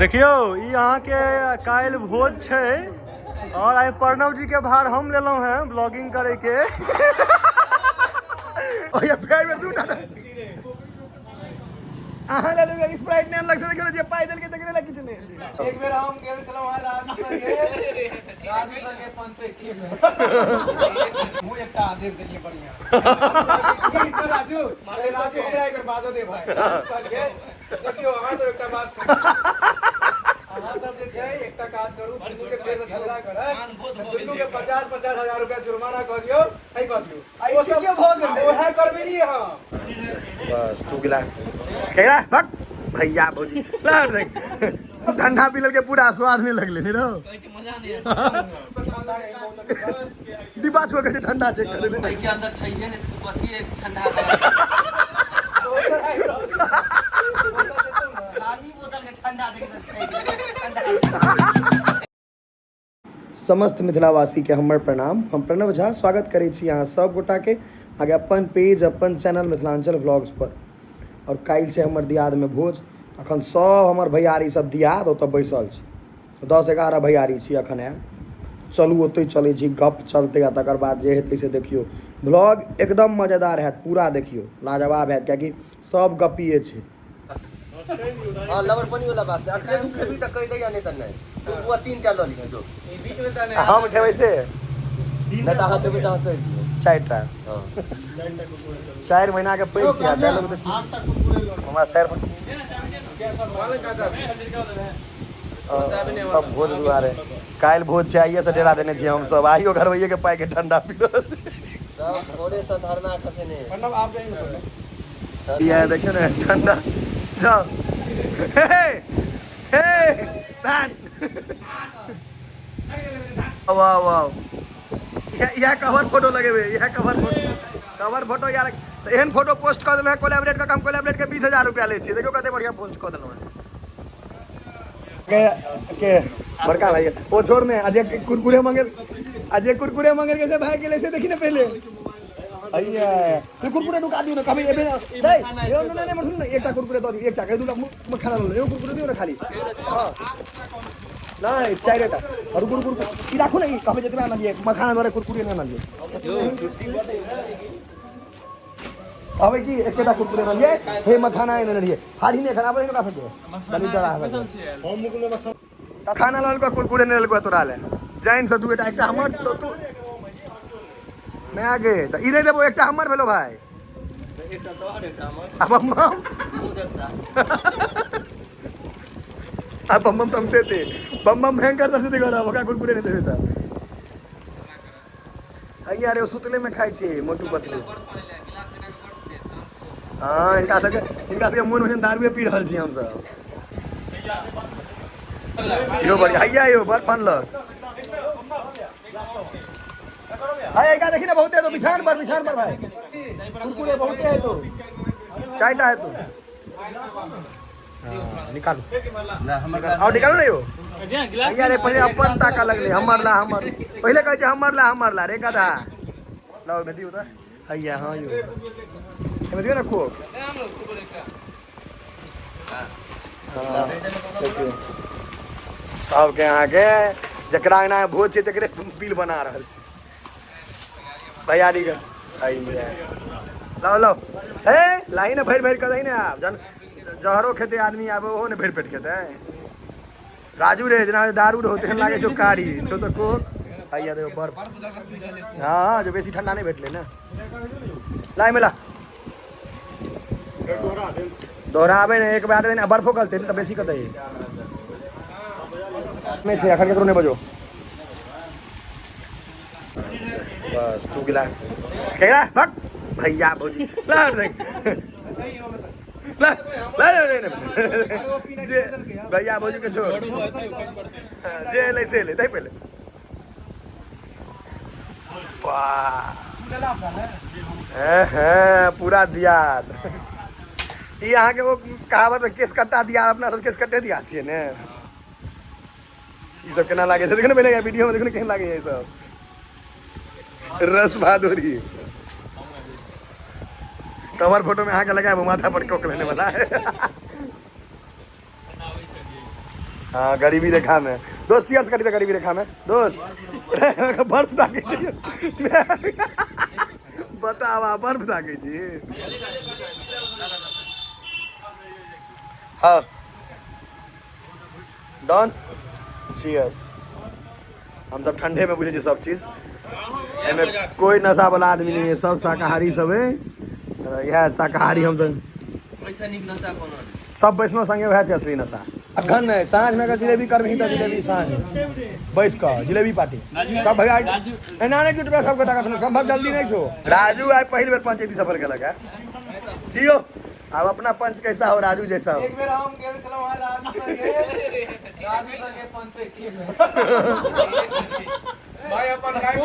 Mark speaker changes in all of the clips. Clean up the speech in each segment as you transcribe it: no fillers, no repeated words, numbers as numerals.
Speaker 1: देखियो यहाँ के काल भोज छे और आई प्रणव जी के भार हम लेलो हैं ब्लॉगिंग करे के। ले लूंगा स्प्राइट ने लग से जे पाई दल के तकरे लग किछु नहीं। एक बेर हम गेल छलो वहां राजू सर के पंचायती में मु एकटा आदेश देलिए बढ़िया राजू मारे राजू हमरा एक बात दे भाई कहलिए देखियो अहाँ सब एकटा बात अहाँ सब जे छै एकटा काज करू दुनू के पेड़ से झगड़ा करे दुनू के 50-50 हजार रुपया जुर्माना कर दियो है कर दियो ओ सब के भ गेल ओहे करबे नहीं हम बस तू गिला केरा भक भैया भौजी ला देख ठंडा पी के पूरा स्वाद नहीं लगले नहीं रो मजा नहीं डिब्बा छोड़ के ठंडा चेक कर ले भाई के अंदर चाहिए ने कथी एक ठंडा समस्त मिथिलावासी के हमर प्रणाम। हम प्रणव झा स्वागत करै छी अहाँ सब गोटा के आगे अपन पेज अपन चैनल मिथिलांचल व्लॉग्स पर। और काल्हि छै हमर दियाद में भोज। अखन सब हमर भैयारी सब दियाद ओतऽ बैसल छै 10-11 भैयारी छी अखन आयल। चलू ओतै चलै छी गप चलतै आ तकर बाद जे हेतै से देखियो। व्लॉग एकदम मजेदार हैत पूरा देखियो लाजवाब हैत कियाकि सब गपिए छै। हां लवर पानी वाला बात है अखन खेबी त कह दैया नहीं त नहीं तो वो 3टा ल लियो जो ई बीच में त नहीं हम खेबै से नहीं त हां खेबै त कह दियो 4टा हां 4 महीना के पैसा आ दे लोग तो 8 तक पूरे लो हमरा 4 सब भोज दुआरे काल भोज चाहिए से डेरा देने छी हम सब आइयो घरवैये के पाई के ठंडा पीलो सब भोरे से धरना कसे ने मतलब आप जाइए ये देखिए ना ठंडा जाओ हे वाह वाह यह कवर फोटो लगेबे यह कवर फोटो यार एहन फोटो पोस्ट कर देलो कोलैबोरेट का काम कोलैबोरेट के 20,000 रुपया ले छी देखियो कते बढ़िया पोस्ट कर देलो के बड़का भाई ओ छोड़ में अजय कुरकुरे मांगे कैसे भाई के ले से देखी ना पहले अइया तू कुरकुरे ढुका दियो ना कभी एबे नहीं यो नहीं मत सुन एकटा कुरकुरे दो एकटा कह दूला म खाना ले यो कुरकुरे दियो ना खाली हां नहीं चाइरेटा और कुरकुरे ई राखो ना कभी जितना ना लिए मखाना द्वारा कुरकुरे ना लिए अबे की एकटा कुरकुरे ना लिए हे मखाना ना लिए हाड़ी ने खराब नहीं कर सके बलि जरा है हम मुकुल में खाना लाल को कुरकुरे ने ललको तोरा ले जैन से दुटा एकटा हमर तो तू मैं आगे तो इधर देबो एकटा हमर भेलो भाई एकटा तोहर एकटा हमर अब हम तू देखता अब बम तुम से थे बम भयंकर सबसे देखो ना बका कुरकुरे नहीं देता अइया रे सुतले में खाई छे मोटू पतलू हां इनका सके मन में दारू पी रहल छी हम सब यो बढ़िया अइया यो बड़ फन लग हाय का देखी ना बहुत है तो बिछान पर भाई कुरकुरे बहुत है तो चाइटा है तो निकालो और निकालो ना यो यार पहले अपन ताका लगले हमर ला पहले कह छै हमर ला रे गधा लाओ में दियो त हैया हां यो में दियो ना खूब सब के आगे जकरा ना भोज छै तकरे बिल बना रहल छी भैयारी का लो लो हे लाई ना भर कर दई ना आप जन जहरो खेते आदमी आबे ओहो ने भर पेट खेते राजू रे जना दारू होते हैं लागे छो कारी छो तो को आइया दे बर्फ हां जो बेसी ठंडा नहीं भेटले ना लाई मेला दोहराबे ने एक बार देना बर्फो गलते त बेसी क दई में छे अखन केतरो ने बजो बस तू गिला केरा भक भैया भौजी ला देख ला जे भैया भौजी के छोड़ जे ले से ले दे पहले वाह पूरा दियाद ई अहाँ के वो कहावत में केस कट्टा दिया अपना सब केस कट्टे दिया छिए ने ई सब केना लागे छै देखो ने पहले वीडियो में देखो ने केहन लागे है सब रस बहादुरी कवर फोटो में आके लगा वो माथा पर कोक लेने वाला है हाँ गरीबी रेखा में दोस्त चीयर्स करी तो गरीबी रेखा में दोस्त बर्फ ताके छी बतावा बर्फ ताके छी हाँ डन चीयर्स हम सब ठंडे में बुझे सब चीज एमे कोई नशा वाला आदमी नहीं है सब शाकाहारी सब है यह शाकाहारी हम सब सब वैष्णव संगे वह छै असली नशा अखन नहीं साँझ में अगर जिलेबी करबही तो जिलेबी साँझ बैस कर जिलेबी पार्टी सब भैया एना नहीं जुटबे सब गोटा कखनो संभव जल्दी नहीं छो राजू आइ पहली बार पंचायती सफर केलक है जियो अब अपना पंच कैसा हो राजू जैसा हो
Speaker 2: एक बेर हम गेल छलौ हां राजू संगे पंचायती में भाई अपन गाय के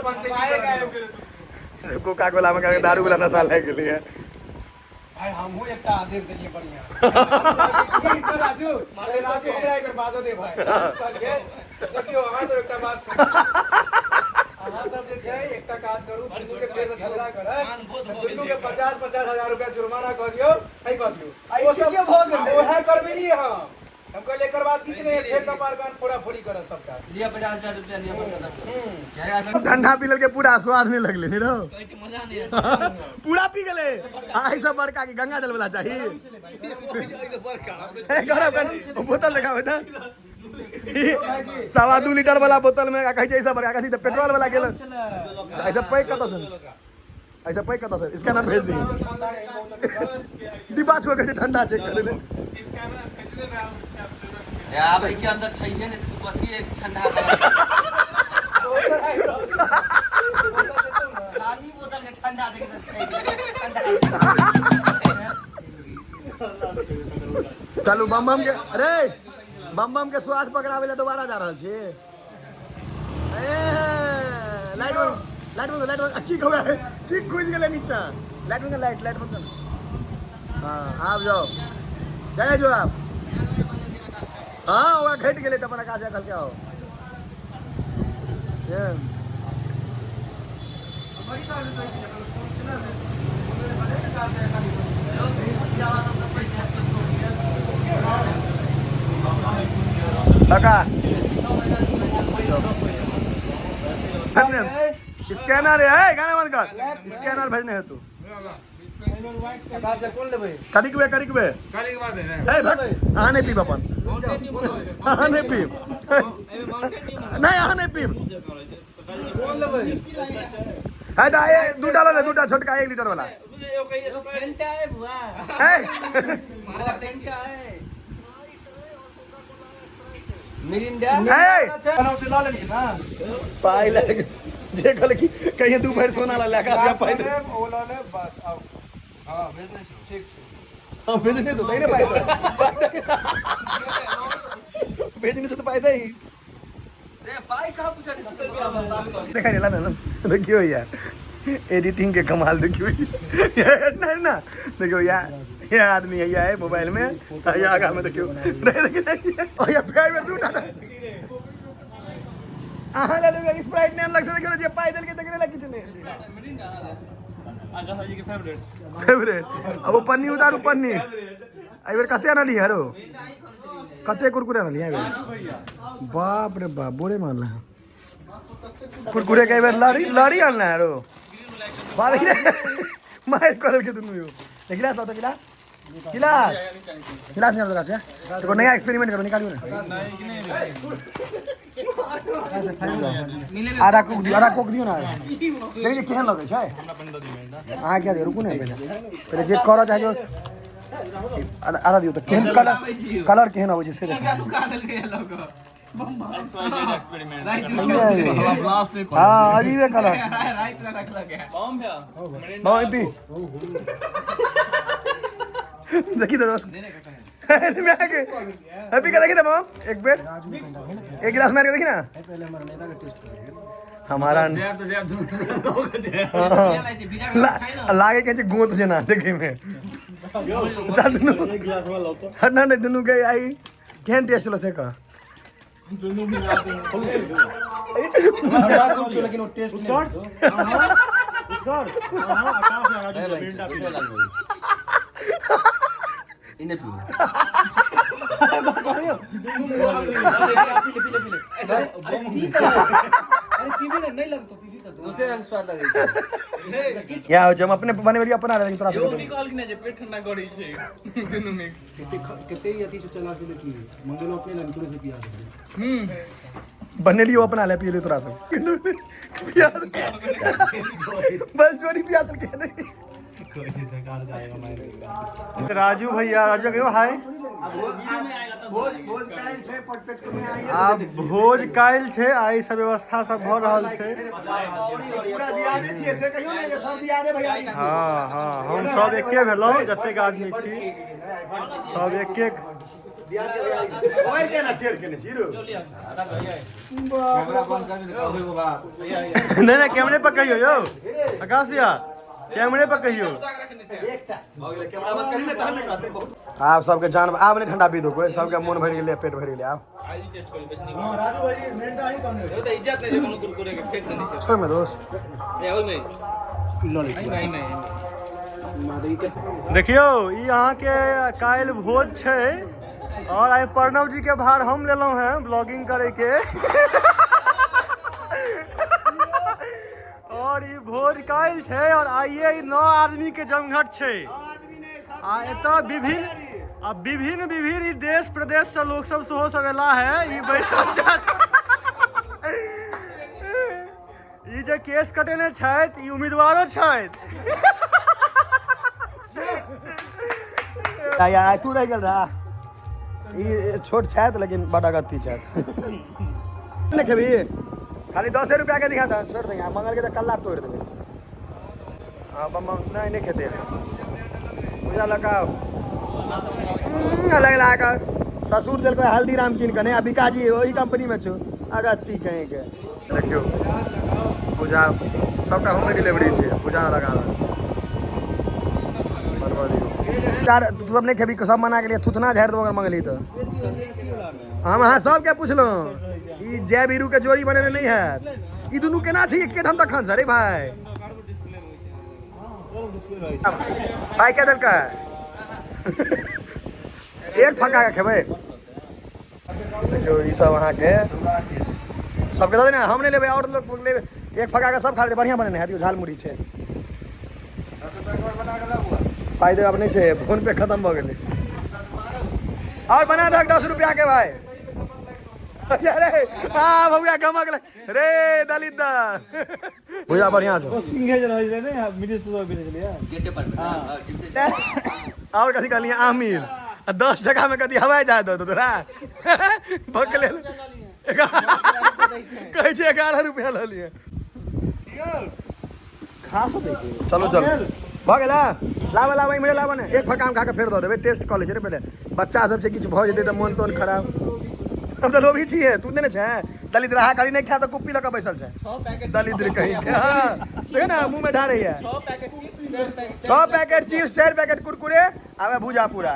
Speaker 2: पंचायती
Speaker 1: कोका कोला में दारू वाला नशा लग गेलै है
Speaker 2: भाई हमहू एकटा आदेश देलिए बढ़िया राजू मारे राजू हमरा एक बात दे भाई देखियो अहाँ सब एकटा बात सुन अहाँ सब जे छै एकटा काज करू दुनू के पेड़ में झगड़ा करब दुनू के 50-50 हजार रुपया जुर्माना कर दियो नहीं कर दियो ओ सब के भ गेल ओहे करबे नहीं हम कहले एकर बाद किछ नहीं फेर कपार कान फोड़ा फोड़ी कर सबका लिया 50,000 रुपया नियम खत्म
Speaker 1: ठंडा पी के पूरा स्वाद नहीं लगले नहीं रो
Speaker 2: मजा नहीं
Speaker 1: पूरा पी गेले आई सब बड़का की गंगा जल वाला चाहिए बोतल देखाबे त 2.5 लीटर वाला बोतल में कहे ऐसा बड़का कथी त पेट्रोल वाला गेल ऐसा पैक कत से ऐसा पैक कत से इसका नाम भेज दी डिब्बा छोड़ के ठंडा चेक कर ले
Speaker 2: यार भाई के अंदर चाहिए नहीं तो कथी एक ठंडा खाली बोतल के ठंडा दे के
Speaker 1: चलू बम बम के अरे बम बम के स्वाद पकड़ावे ले दोबारा जा रहल छी लाइट बंद की कहबे की खुज गेले नीचा लाइट बंद हां आप जाओ जय जो आप हाँ वो घट गेले त अपन आकाश कल के आओ ये काका स्कैनर है गाना बंद कर स्कैनर भेजने है तू
Speaker 2: आकाश में कौन लेबे
Speaker 1: करी के बाद है भट आने पी अपन आने पी नहीं आने पी
Speaker 2: कौन लेबे
Speaker 1: है दा ये दूटा ले दूटा छोटका 1 लीटर वाला
Speaker 2: घंटा है बुआ
Speaker 1: है
Speaker 2: मारा घंटा है मिरिंडा
Speaker 1: है
Speaker 2: खाना से ला लेनी ना
Speaker 1: पाई लग जे कल की कहीं दू भर सोना ला लगा पाई दे
Speaker 2: ओ ला ले बस आओ हां भेजने छो ठीक छो
Speaker 1: हां भेजने तो नहीं पाई भेजने तो पाई दे
Speaker 2: रे पाई कहां पूछा नहीं
Speaker 1: देखा नहीं ना देखियो यार एडिटिंग के कमाल देखियो नहीं ना देखियो यार ये आदमी है मोबाइल में ये आगा में देखियो नहीं और ये फाइव में दूटा आहा ले लो स्प्राइट ने लग से देखियो जे पाई दल के देखरे ला किछ नहीं
Speaker 2: आगा भाई के
Speaker 1: फेवरेट अब वो पन्नी उतारू पन्नी आई बेर कते ना लिया रो कते कुरकुरे ना लिया बाप रे बाप बोरे मारला कुरकुरे के बेर लाड़ी आलना है रो बात मार करल के दुनु यो गिलास तो गिलास नहीं आता है तो नया एक्सपेरिमेंट करो निकालियो ना आधा कोक दियो ना देखिए केहन लगे छै अहाँ क्या दे रुकू ना पहले जे करो चाहे जो आधा दियो तो केहन कलर केहन आबै छै से देखियो हाँ अजीबे कलर देखी तो दोस्त हैप्पी का देखी था मम एक बेर एक गिलास मार के देखी ना हमारा लागे के गोत जना देखे में ना नहीं दुनू के आई केहन टेस्ट लो से का
Speaker 2: दोनों मिलाते हैं लेकिन वो टेस्ट नहीं अरे पी तो अरे पी भी नहीं लगतो पी तो दूसरे रंग स्वाद लगे
Speaker 1: या हो हम अपने बने वाली अपना रहे तोरा
Speaker 3: एगो निकाल के ना जे पेट ठंडा करै छै दुनू में
Speaker 2: कितने ही अति से चला के की मंगलो अपने लंग तुरंत से पिया
Speaker 1: बने लियो अपना ले पी ले तोरा से बस जोड़ी पिया के नहीं
Speaker 4: राजू भैया राजू कहियो हाय
Speaker 1: भोज काइल छै पटपेट में आई
Speaker 4: आब भोज काइल छै आई सब व्यवस्था सब भ रहल छै
Speaker 1: पूरा दियादे छियै से कहियो ने ये सब दियादे भैया छी
Speaker 4: हाँ हाँ हम सब एके भेलौं जतेक आदमी छी सब एक एक
Speaker 1: दियादे भैया मोबाइल के ना टेर के ने छी रो
Speaker 2: कैमरा बंद कर दिखाओ एगो बात
Speaker 4: नहीं नहीं कैमरे पर कहियो यो आकाशिया कैमरे पर कहियो
Speaker 1: कैमरा बंद करी ने तहन ने कहते बहुत आप सबके जान आब ने ठंडा पी दो कोई सबके मन भर गेले पेट भर गेले आब
Speaker 3: आई टेस्ट करी बस
Speaker 2: हां राजू भाई मिनट आई कौन
Speaker 3: नहीं तो इज्जत नहीं कोनो कुरकुरे के फेंक देनी छै
Speaker 1: छोड़ में दोस्त
Speaker 3: ए ओ नहीं
Speaker 2: लो
Speaker 3: नहीं नहीं
Speaker 2: मादरी के
Speaker 4: देखियो ई अहाँ के काइल भोज छै और आई प्रणव जी के भार हम लेलौं हैं ब्लॉगिंग करे के और ई भोज काइल छै और आइए 9 आदमी के जमघट छै आ एतऽ विभिन्न ई देश प्रदेश से लोग सब सेहो सब एला है ई बैसल छथि ई जे केस कटेने छथि ई उम्मीदवारो छथि
Speaker 1: या तू रह गेल रहा ई छोट छथि लेकिन बड़ा गति छथि ने खेबी खाली 10 रुपया के दिखा था छोड़ देंगे मंगल के तो कल्ला तोड़ देबे हां बम नहीं खेते बुझा लगाओ अलग लगा ससुर दिल को हल्दीराम किन कने आ बिकाजी वही कंपनी में छु अगत्ती कहीं के देखियो पूजा सबटा होम डिलीवरी छै पूजा लगा यार तू सब नहीं खेबी सब मना के लिए थुथना झाड़ दो अगर मंगली तो हम हाँ सबके पूछलो ई जय बीरू के जोड़ी बने नहीं है ई दुनू केना छै एके ठाम तक रे भाई भाई के देलका एक फका के खेबै जो ई सब अहाँ के सबके दे ना हम नहीं लेबै और लोग लेबै एक फका के सब खा ले बढ़िया बने है झाल मुड़ी छै फायदे अब नहीं छे फोन पे खत्म हो गए और बना दो 10 रुपया के भाई अरे हाँ भैया गमक रे दलित दा भैया बढ़िया छो
Speaker 2: सिंगे जन होइले ने मिडिस पुरो बिने चलिए
Speaker 3: गेटे पर हां
Speaker 1: और कथी कहलिए आमिर 10 टका में कथी हवाई जहाज दो तोरा भक ले कहै छै 11 रुपया ल लिए
Speaker 2: खासो देखिए
Speaker 1: चलो चलो भ गेला लावा लावा इमरे लावा ने एक फकाम खा के फेर दो देबे टेस्ट क ले छै रे पहले बच्चा सब छै किछ भ जेतै त मन तोन खराब हम त लोभी छियै तू ने छै दलित रहा करी नहीं खा तो कुप्पी लगा बैसल छै
Speaker 3: 6 पैकेट
Speaker 1: दलित कहीं के हां देख ना मुंह में ढारे है
Speaker 3: 6 packet chips 4 packet
Speaker 1: 6 packet chips 4 packet Kurkure आवे भुजा पूरा